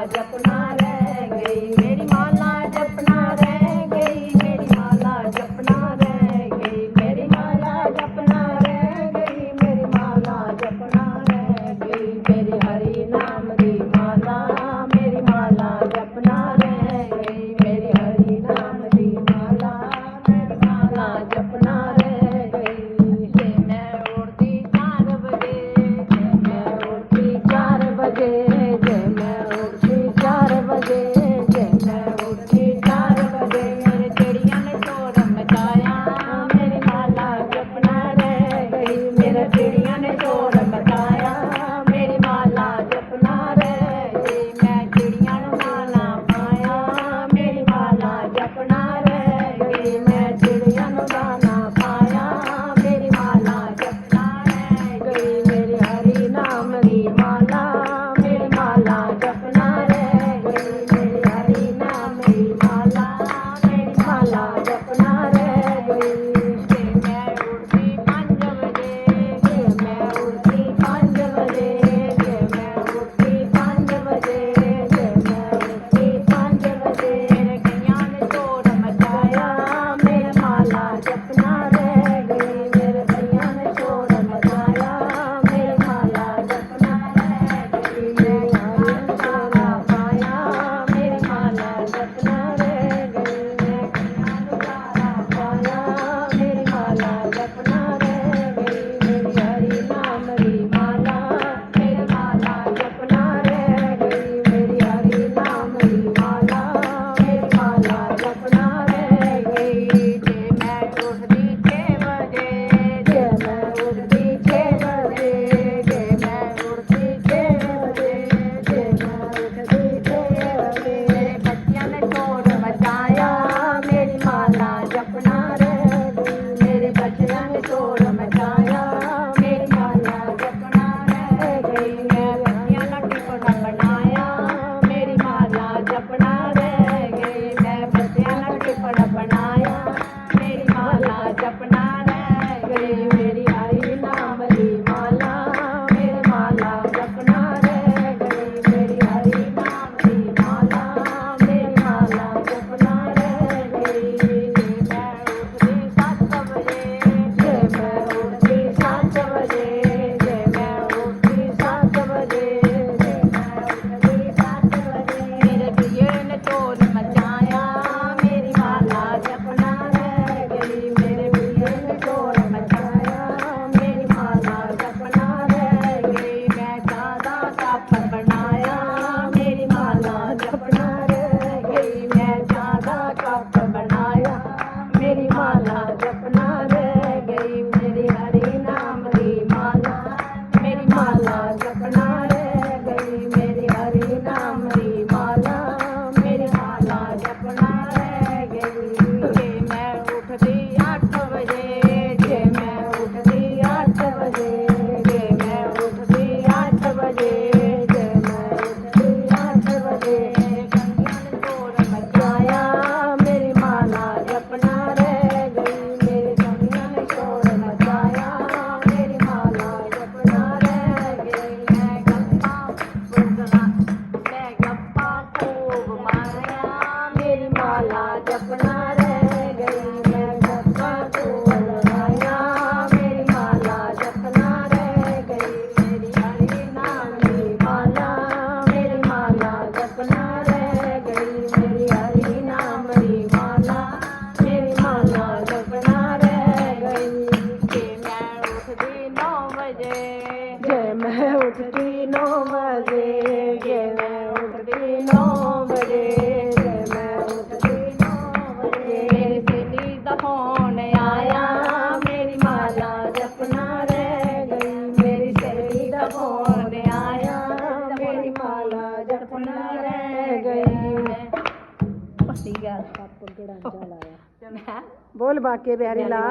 जपना रह गई, मेरी माला जपना रह गई, मेरी माला जपना रह गई, मेरी माला जपना रह गई, मेरी माला जपना रह गई, मेरी हरि नाम दी माला, मेरी माला जपना रह गई, मेरी हरि नाम दी माला, मेरी माला जपना रह गई। जे मैं उठती 4 बजे, जे मैं उठती 4 बजे, जे मैं उठती 4 बजे, जे मैं उठती 4 बजे, मेरे चिड़िया ने शोर मचाया, मेरी माला जपना रह गई, मेरे चिड़िया ने शोर मचाया, मेरी माला जपना रह गई, मैं चिड़िया नु दाना पाया, मेरी माला जपना रह गई, मैं चिड़िया नु दाना पाया, मेरी माला जपना रह गई, मेरी हरि नाम दी माला, मेरी माला जपना रह गई, मेरी हरि नाम दी माला, मेरी माला जपना रह गई। जे मैं उठती 5 बजे, जे मैं उठती 5 बजे, जे मैं उठती 5 बजे, जे मैं उठती 5 बजे, मेरे गैया ने शोर मचाया, मेरी माला जपना रह गई, मेरे गैया ने शोर मचाया, मेरी माला जपना रह गई, मेरी हरि नाम पाया, मेरी माला जपना रह गई, मैं गैया नु दाना पाया, मेरी माला जपना रह गई, मेरी हरि नाम दी माला, मेरी माला जपना रह गई, मेरी हरि नाम दी माला, मेरी माला जपना रह गई। जे मैं उठती 6 बजे, जे मैं उठती 6 बजे, जे मैं उठती 6 बजे, जे मैं उठती 6 बजे, मेरे बच्चियां ने शोर मचाया, मेरी माला जपना रह गई, मेरे बच्चियां ने शोर मचाया, मेरी माला जपना रह गई, मैं बच्चियां का टिफिन बनाया, मेरी माला जपना रह गई, मैं बच्चियां का टिफिन बनाया, मेरी माला जपना रह गई, मेरी हरि नाम दी माला, मेरी माला जपना रह गई, मेरी हरि नाम दी माला, मेरी माला जपना रह गई। जे मैं उठती 7 बजे, जे मैं उठती 7 बजे, जे मैं उठती 7 बजे, जे मैं उठती 7 बजे, मेरे पिए ने शोर मचाया, मेरी माला जपना रह गई, मेरे पिए ने शोर मचाया, मेरी माला जपना रह गई, मैं सादा कप बनाया, मेरी माला जपना रह गई, मैं सादा कप बनाया, मेरी माला जपना रह गई, मेरी हरि नाम दी माला, मेरी माला जपना रह गई, मेरी हरि नाम दी माला, मेरी माला जपना रह गई। जे मैं उठती 8 बजे, जे मैं उठती 8 बजे, जे मैं उठती 8 बजे, जे मैं उठती 8 बजे, मेरे गैया ने शोर मचाया, मेरी माला जपना रह गई, मेरे गैया ने शोर मचाया, मेरी माला जपना रह गई, मैं गप्पा खूब मारिया, मेरी माला जपना रह गई, मैं गप्पा खूब लगाया, मेरी माला जपना रह गई, मेरी हरि नाम दी माला, मेरी माला जपना रह गई, मेरी हरि नाम दी माला, मेरी माला जपना रह गई। जे मैं उठती 9 बजे, जे मैं उठती 9 बजे, जे मैं उठती 9 बजे, जे मैं उठती 9 बजे, मेरी सहेली दा फोन आया, मेरी माला जपना रह गई, मेरी सहेली दा फोन आया, मेरी माला जपना रह गई। बोल बाके बिहारी ला।